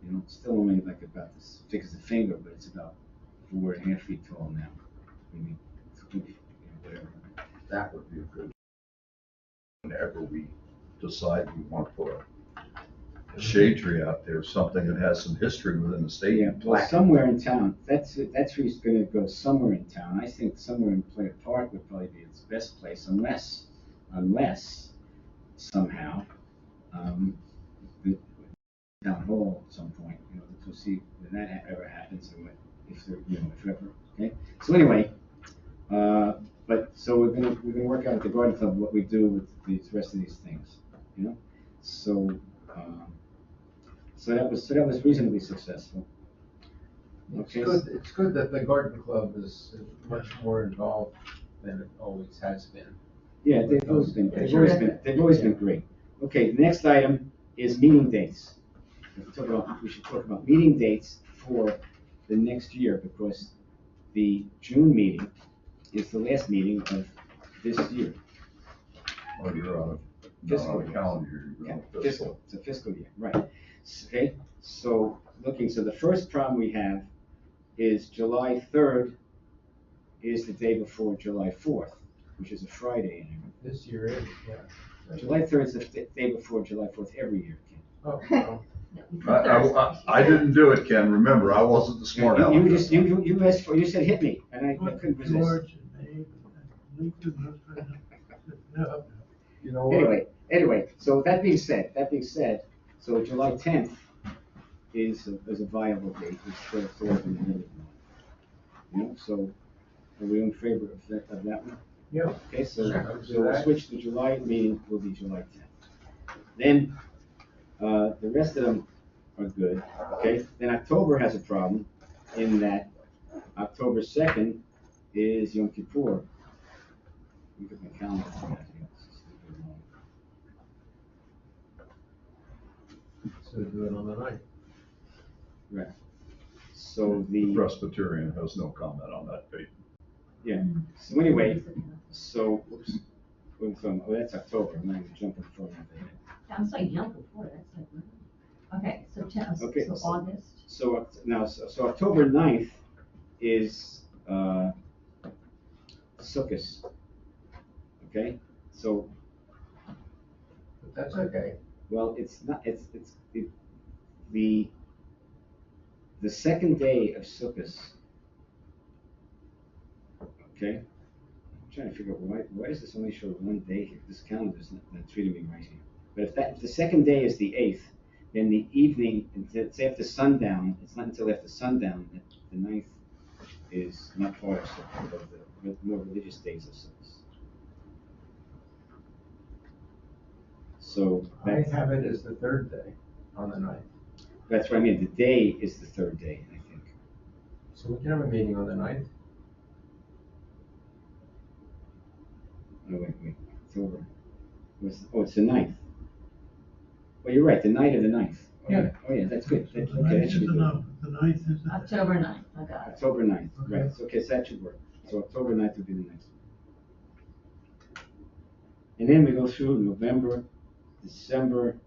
S1: You know, it's still only like about as thick as a finger, but it's about 4.5 feet tall now. Maybe, you know, whatever.
S6: That would be a good, whenever we decide we want to put a shade tree out there, something that has some history within the state.
S1: Yeah, well, somewhere in town, that tree's gonna go somewhere in town. I think somewhere in Player Park would probably be its best place, unless somehow, the town hall at some point, you know, to see when that ever happens, and what, if there, you know, if ever, okay? So anyway, but, so we're gonna work out at the garden club what we do with the rest of these things, you know? So, so that was reasonably successful. Okay.
S2: It's good that the garden club is much more involved than it always has been.
S1: Yeah, they've always been great. Okay, the next item is meeting dates. We should talk about meeting dates for the next year, because the June meeting is the last meeting of this year.
S6: Oh, you're on a calendar year, you're on a fiscal.
S1: It's a fiscal year, right. Okay, so so the first problem we have is July 3rd is the day before July 4th, which is a Friday.
S2: This year is, yeah.
S1: July 3rd is the day before July 4th every year, Ken.
S2: Oh, well,
S6: I didn't do it, Ken, remember, I wasn't the smart aleck.
S1: You asked for, you said hit me, and I couldn't resist.
S4: George and Abe and Lincoln, yeah.
S6: You know what?
S1: Anyway, so that being said, so July 10th is a viable date, it's sort of in the middle of the month. You know, so are we in favor of that one?
S2: yeah.
S1: Okay, so
S2: Sure.
S1: we'll switch the July meeting, will be July 10th. Then, the rest of them are good, okay? Then October has a problem in that October 2nd is Yom Kippur. Look at my calendar.
S2: So do it on the 9th.
S1: Right. So
S6: The Presbyterian has no comment on that date.
S1: yeah, so anyway, so, oops, that's October, I'm not even jumping forward ahead.
S3: Sounds like jump before, that's like, okay, so
S1: Okay,
S3: so August.
S1: So October 9th is, Sukkot. Okay, so,
S2: But that's okay.
S1: well, it's not, the second day of Sukkot. Okay, I'm trying to figure out why does this only show one day here? This calendar's not treating me right here. But if the second day is the 8th, then the evening, it's after sundown, it's not until after sundown that the 9th is not part of Sukkot, of the more religious days of Sukkot. So
S2: I have it as the 3rd day on the 9th.
S1: that's what I mean, the day is the 3rd day, I think.
S2: So we can have a meeting on the 9th.
S1: Oh, wait, October. It's the 9th. Well, you're right, the night of the 9th.
S2: Yeah.
S1: Oh, yeah, that's good.
S4: The
S1: Okay,
S4: ninth
S1: that
S4: is
S1: should be
S4: the
S1: good.
S4: number, the 9th is the.
S3: October 9th, I got it.
S1: October 9th,
S4: Okay.
S1: right, so, okay, so that should work. So October 9th would be the next one. And then we go through November, December.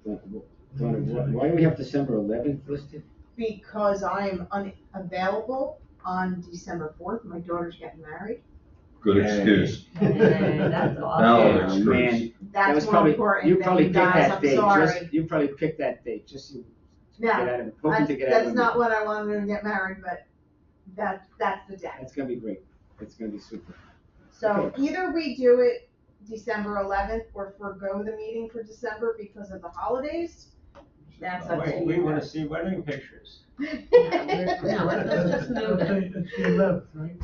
S1: Why do we have December 11th listed?
S5: Because I'm unavailable on December 4th, my daughter's getting married.
S6: Good excuse.
S3: Hey, that's
S6: Valid
S3: awesome.
S6: excuse.
S1: Man, that
S5: That's
S1: was
S5: more
S1: probably,
S5: important
S1: you
S5: than
S1: probably
S5: you
S1: picked
S5: guys,
S1: that
S5: I'm
S1: date,
S5: sorry.
S1: you probably picked that date,
S5: No,
S1: get out of, hoping to get out of.
S5: that's not what I wanted to get married, but that's the day.
S1: That's gonna be great. It's gonna be super.
S5: So either we do it December 11th or forego the meeting for December because of the holidays. That's up to
S2: Wait,
S5: you.
S2: we wanna see wedding pictures.
S3: No, let's just move it.
S4: It's the 11th, right?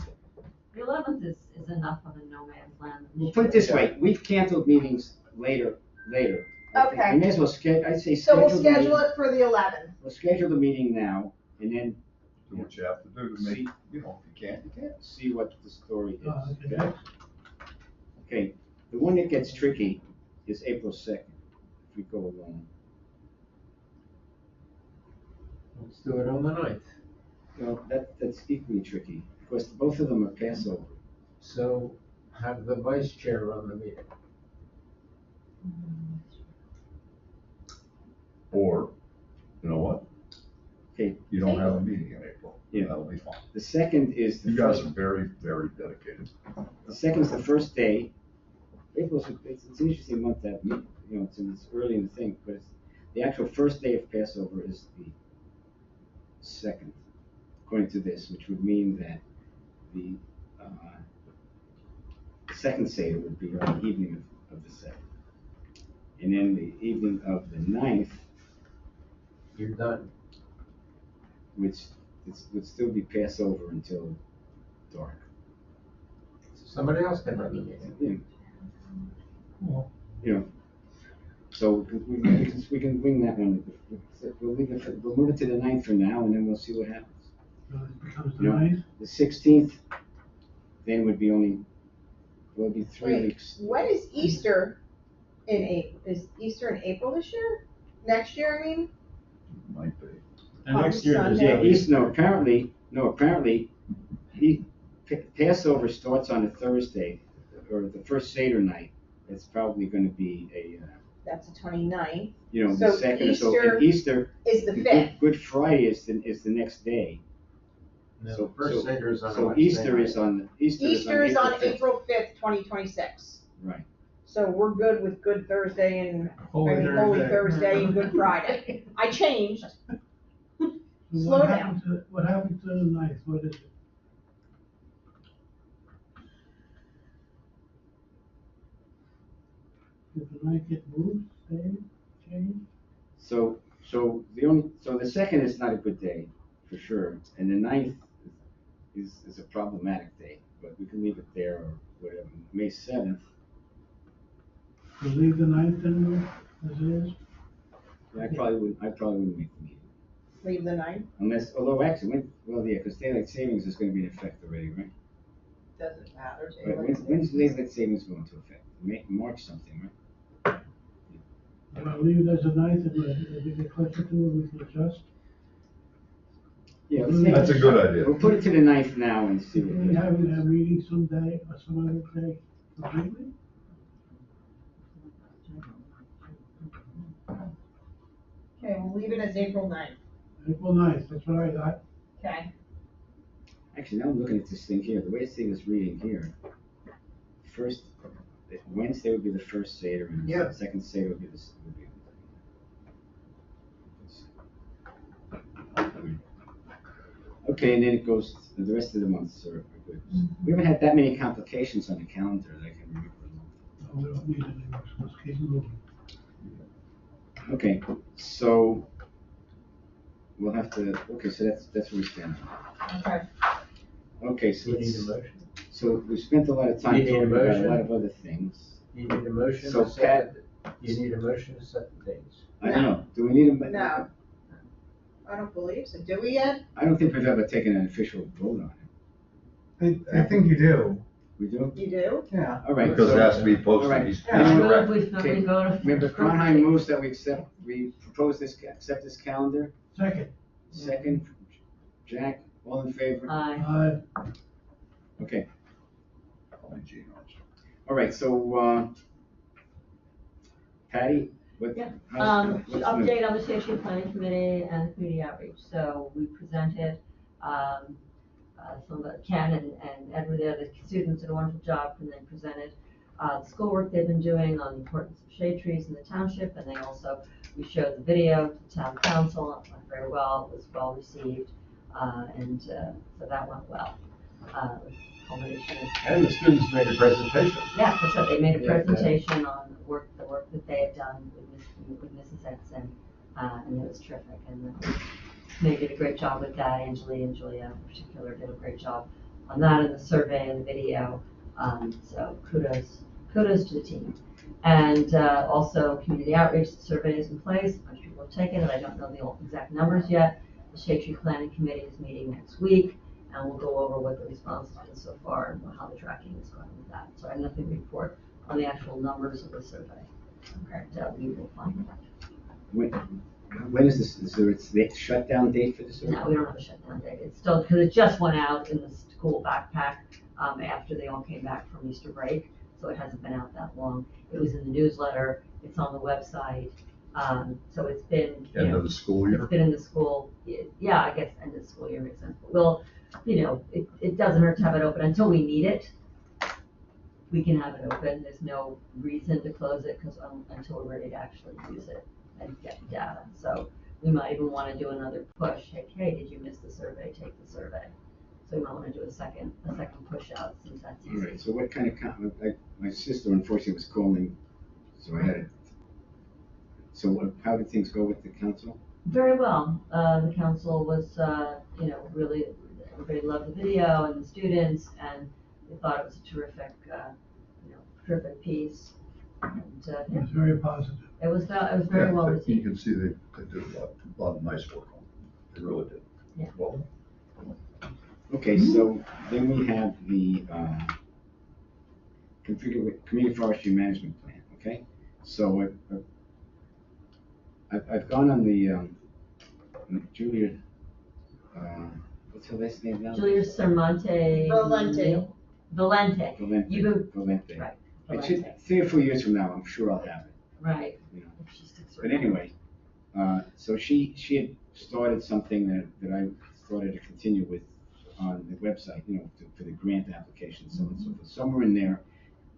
S3: The 11th is enough of a no man's land.
S1: We'll put it this way, we've canceled meetings later. I think
S5: Okay.
S1: We may as well I'd say
S5: So we'll
S1: schedule the
S5: schedule
S1: meeting.
S5: it for the 11th.
S1: We'll schedule the meeting now, and then
S6: Do what you have to do to make, you know, if you can't, you can't.
S1: see what the story is.
S4: Okay.
S1: Okay? Okay, the one that gets tricky is April 2nd, if we go along.
S2: Let's do it on the 9th.
S1: Well, that's equally tricky, because both of them are Passover.
S2: So have the vice chair run the meeting.
S6: Or, you know what?
S1: Okay.
S6: You don't have a meeting in April.
S1: Yeah.
S6: That'll be fine.
S1: The second is the
S6: You guys
S1: first,
S6: are very, very dedicated.
S1: the second is the first day. April's, it's an interesting month to have, it's early in the thing, but the actual first day of Passover is the second, according to this, which would mean that the second Seder would be on the evening of the second. And then the evening of the 9th,
S2: You're done.
S1: which would still be Passover until dark.
S2: Somebody else can run the meeting.
S1: So we can wing that one. We'll move it to the 9th for now, and then we'll see what happens.
S4: So it becomes the
S1: No.
S4: 9th.
S1: The 16th, then would be will be 3
S5: Wait,
S1: weeks.
S5: when is Easter in April? Is Easter in April this year? Next year, I mean?
S6: Might be.
S2: And next year, there's
S5: Sunday.
S1: Yeah, apparently, Passover starts on a Thursday, or the first Seder night. It's probably gonna be
S5: That's the 29th,
S1: the
S5: So
S1: second,
S5: Easter-
S1: and Easter,
S5: is the 5th.
S1: Good Friday is the next day.
S2: No,
S1: So-
S2: the first Seder is on a
S1: So
S2: Wednesday
S1: Easter
S2: night.
S1: is on
S5: Easter is on
S1: 5th.
S5: April 5th, 2026.
S1: Right.
S5: So we're good with Good Thursday and,
S4: Holy
S5: Holy
S4: Thursday.
S5: Thursday and Good Friday. I changed.
S4: So
S5: Slow
S4: what
S5: down.
S4: happened to the 9th? What is it? Did the 9th get moved, stayed, changed?
S1: So the second is not a good day, for sure, and the 9th is a problematic day, but we can leave it there or whatever. May 7th,
S4: So leave the 9th in as it is?
S1: I probably wouldn't make the meeting.
S5: Leave the 9th.
S1: Although actually, because daylight savings is gonna be in effect already, right?
S5: Doesn't matter.
S1: But when's daylight savings going to affect? March something, right?
S4: Well, leave it as the 9th, and if we get closer to it, we can adjust.
S1: Yeah,
S6: That's a good idea.
S1: We'll put it to the 9th now and see
S4: If
S1: what
S4: we
S1: happens.
S4: have a meeting someday, or some other day, completely?
S5: Okay, we'll leave it as April 9th.
S4: April 9th, that's what I got.
S5: Okay.
S1: Actually, now I'm looking at this thing here, the way this thing is reading here, first, Wednesday would be the first Seder, and
S2: Yeah.
S1: the second Seder would be Okay, and then it goes, the rest of the months are good. We haven't had that many complications on the calendar that I can remember.
S4: No, we don't need any more, so let's keep moving.
S1: Okay, so we'll have to, so that's where we stand.
S5: Okay.
S1: Okay, so
S2: You need a
S1: let's,
S2: motion.
S1: so we spent a lot of time
S2: You need a
S1: talking about a
S2: motion?
S1: lot of other things.
S2: You need a motion
S1: So
S2: to set, you need a motion to set the dates.
S1: I don't know, do we need a?
S5: No. I don't believe so. Do we yet?
S1: I don't think we've ever taken an official vote on it.
S7: I think you do.
S1: We do?
S5: You do?
S7: Yeah.
S1: All right.
S6: Because it has to be
S1: All
S6: posted.
S1: right.
S6: He's
S3: I move
S6: correct.
S3: we
S1: Okay.
S3: go to.
S1: Member Cronheim moves that we accept this calendar.
S4: Second,
S1: Second, Jack, all in favor?
S3: Aye.
S1: Okay,
S6: Only Gene Armstrong.
S1: all right, so, Patty, what?
S3: Yeah,
S1: what's
S3: to
S1: new?
S3: update on the Station Planning Committee and community outreach. So we presented, some of Ken and Ed were there, the students did a wonderful job, and they presented the schoolwork they've been doing on the importance of shade trees in the township, and they also We showed the video to the town council, it went very well, it was well received, and so that went well. Culmination of
S2: And the students made a presentation.
S3: yeah, that's what, they made a
S2: Yeah, yeah.
S3: presentation on the work that they had done with Mrs. Edson, and it was terrific, and they did a great job with that. Angeli and Julia in particular did a great job on that, and the survey and the video, so kudos to the team. And also community outreach survey is in place, a bunch of people have taken it, I don't know the exact numbers yet. The Shade Tree Planning Committee is meeting next week, and we'll go over what the response has been so far and how the tracking is going with that. So I have nothing to report on the actual numbers of the survey. But we will find out.
S1: When is this, is there a shutdown date for this?
S3: No, we don't have a shutdown date. It's still, because it just went out in the school backpack after they all came back from Easter break. So it hasn't been out that long. It was in the newsletter, it's on the website. So it's been,
S6: End of the school year.
S3: it's been in the school. Yeah, I guess end of the school year makes sense. But we'll, it doesn't hurt to have it open until we need it. We can have it open. There's no reason to close it because until we're ready to actually use it and get data. So we might even want to do another push. Hey, did you miss the survey? Take the survey. So we might want to do a second push out since that's
S1: All
S3: easy.
S1: right, so what kind of, my sister unfortunately was calling, so I had it. So how did things go with the council?
S3: Very well. The council was, really, everybody loved the video and the students, and they thought it was a terrific, terrific piece. And,
S4: It was very positive.
S3: it was very well
S6: You
S3: received.
S6: can see they did a lot of nice work on it. They really did.
S3: Yeah.
S6: Well,
S1: Okay, so then we have the community forestry management plan, okay? So I've gone on the Julia, what's her last name now?
S3: Julia Sermonte.
S5: Valente.
S3: Valente.
S1: Valente, Valente.
S3: Right.
S1: It should,
S3: Valente.
S1: 3 or 4 years from now, I'm sure I'll have it,
S3: Right.
S1: you know.
S3: If she sticks
S1: But
S3: around.
S1: anyway, so she had started something that I started to continue with on the website, for the grant application, so on and so forth. Somewhere in there,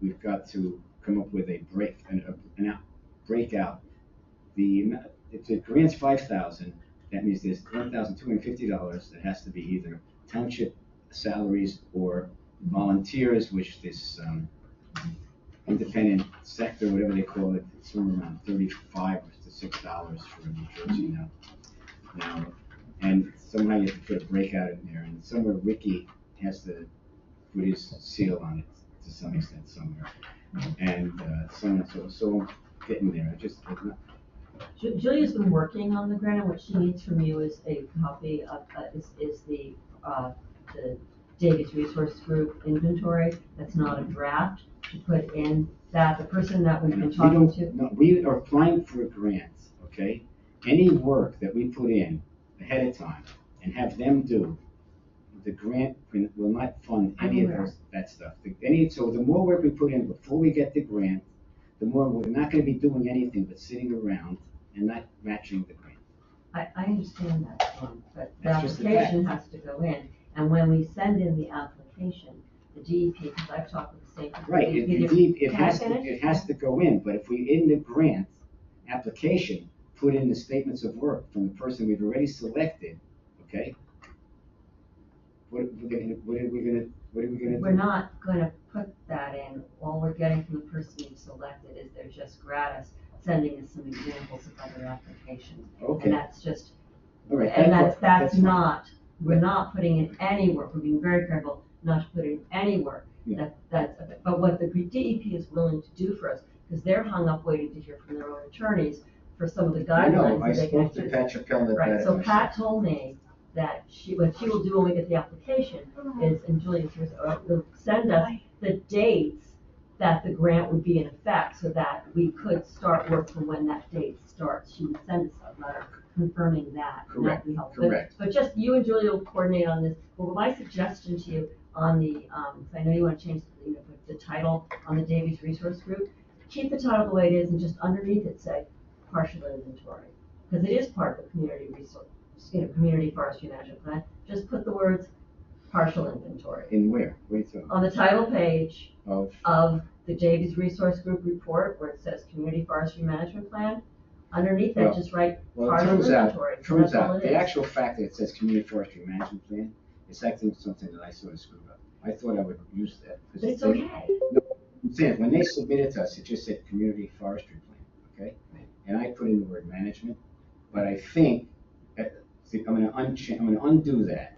S1: we've got to come up with a breakout. If the grant's $5,000, that means there's $1,250 that has to be either township salaries or volunteers, which this independent sector, whatever they call it, it's somewhere around $35 to $6 for New Jersey now. And somehow you have to put a breakout in there, and somewhere Ricky has to put his seal on it to some extent somewhere. And so on and so I'm getting there.
S3: Julia's been working on the grant, and what she needs from you is a copy of, is the David's Resource Group inventory. That's not a draft, to put in that the person that we've been talking to.
S1: No, we are applying for a grant, okay? Any work that we put in ahead of time and have them do, the grant will not fund any of that stuff. So the more work we put in before we get the grant, the more we're not gonna be doing anything but sitting around and not matching the grant.
S3: I understand that, but the
S1: That's just the
S3: application has to go in, and when we send in the application, the DEP, because I've talked with the state.
S1: Right, it
S3: Can I
S1: has
S3: finish?
S1: it has to go in, but if we, in the grant application, put in the statements of work from the person we've already selected, okay? What are we gonna do?
S3: We're not gonna put that in. All we're getting from the person we've selected is they're just gratis, sending us some examples of other applications.
S1: Okay.
S3: And that's just,
S1: All right,
S3: and that's
S1: fine.
S3: not, we're not putting in any work, we're being very careful not to put in any work.
S1: Yeah.
S3: But what the DEP is willing to do for us, because they're hung up waiting to hear from their own attorneys for some of the
S1: I know,
S3: guidelines
S1: I
S3: that they can
S1: spoke to
S3: actually.
S1: Pat Chappelle about
S3: Right,
S1: it.
S3: so Pat told me that what she will do when we get the application is, and Julia will send us the dates that the grant would be in effect, so that we could start work from when that date starts. She would send us a letter confirming that. and that would be helpful.
S1: Correct.
S3: But just you and Julia will coordinate on this. Well, my suggestion to you on the, I know you want to change the title on the Davies Resource Group, keep the title the way it is and just underneath it say partial inventory. Because it is part of the community resource, community forestry management plan. Just put the words partial inventory.
S1: In where? Wait, so,
S3: On the title page
S1: of,
S3: of the Davies Resource Group report, where it says community forestry management plan, underneath
S1: Well,
S3: that, just write
S1: Well,
S3: part
S1: it
S3: of
S1: turns
S3: the
S1: out,
S3: inventory. So that's all it
S1: the
S3: is.
S1: actual fact that it says community forestry management plan is actually something that I sort of screwed up. I thought I would use that. 'cause
S3: But it's
S1: they-
S3: okay.
S1: I'm saying, when they submitted to us, it just said community forestry plan, okay? And I put in the word management, but I think, see, I'm gonna undo that.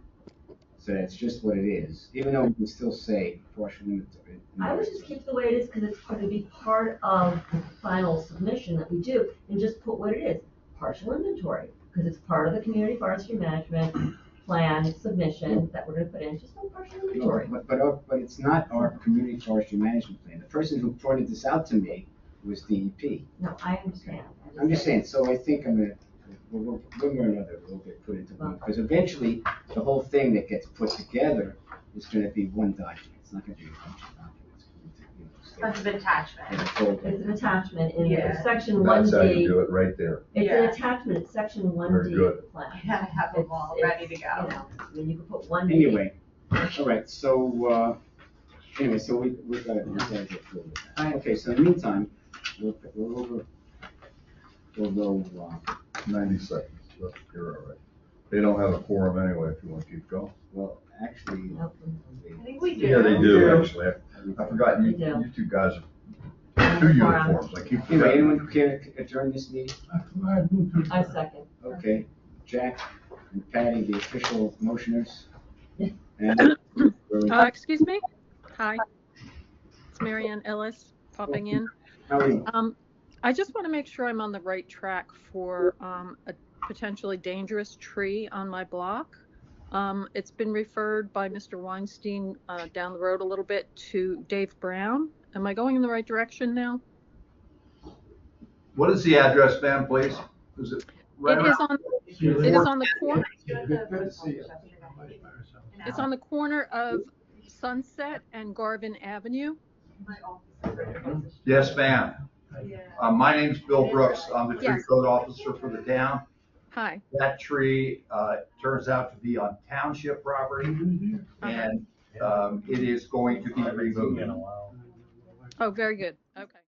S1: So that's just what it is, even though we can still say partial inventory.
S3: I would just keep it the way it is, because it's going to be part of the final submission that we do, and just put what it is, partial inventory, because it's part of the community forestry management plan submission that we're gonna put in, just put partial inventory.
S1: But it's not our community forestry management plan. The person who pointed this out to me was DEP.
S3: No, I understand.
S1: I'm just saying, so I think I'm gonna, one way or another, we'll get put into one, because eventually, the whole thing that gets put together is gonna be one document. It's not gonna be a bunch of documents.
S5: Bunch of attachments.
S1: And a folder.
S3: It's an attachment in
S5: Yeah.
S3: section one
S6: That's how you
S3: D.
S6: do it, right there.
S3: It's
S5: Yeah.
S3: an attachment, it's section one
S6: Very
S3: D
S6: good.
S3: of the plan.
S5: Yeah, I have them all ready to
S3: You
S5: go.
S3: know, I mean, you could put one D.
S1: Anyway, all right, so, anyway, so we've gotta get through with that. Okay, so in the meantime, we'll go,
S6: 90 seconds, but you're all right. They don't have a quorum anyway, if you want to keep going.
S1: well, actually.
S3: Nope.
S5: I think we do.
S6: Yeah, they do, actually. I forgot,
S3: They
S6: you
S3: do.
S6: two guys are two uniforms, I keep
S1: Anyway,
S6: forgetting.
S1: anyone care to adjourn this meeting?
S4: I move to.
S3: I second.
S1: Okay, Jack and Patty, the official motioners.
S3: Yeah.
S1: And,
S7: Excuse me? Hi. It's Marianne Ellis popping in.
S1: how are you?
S7: I just want to make sure I'm on the right track for a potentially dangerous tree on my block. It's been referred by Mr. Weinstein down the road a little bit to Dave Brown. Am I going in the right direction now?
S6: What is the address, ma'am, please? Is it right
S7: It is on. It is on the corner.
S6: Good to see you.
S7: It's on the corner of Sunset and Garvin Avenue.
S6: Yes, ma'am. My name's Bill Brooks. I'm the tree
S7: Yes.
S6: code officer for the town.
S7: Hi.
S6: That tree turns out to be on township property, and it is going to be removed.
S7: Oh, very good. Okay.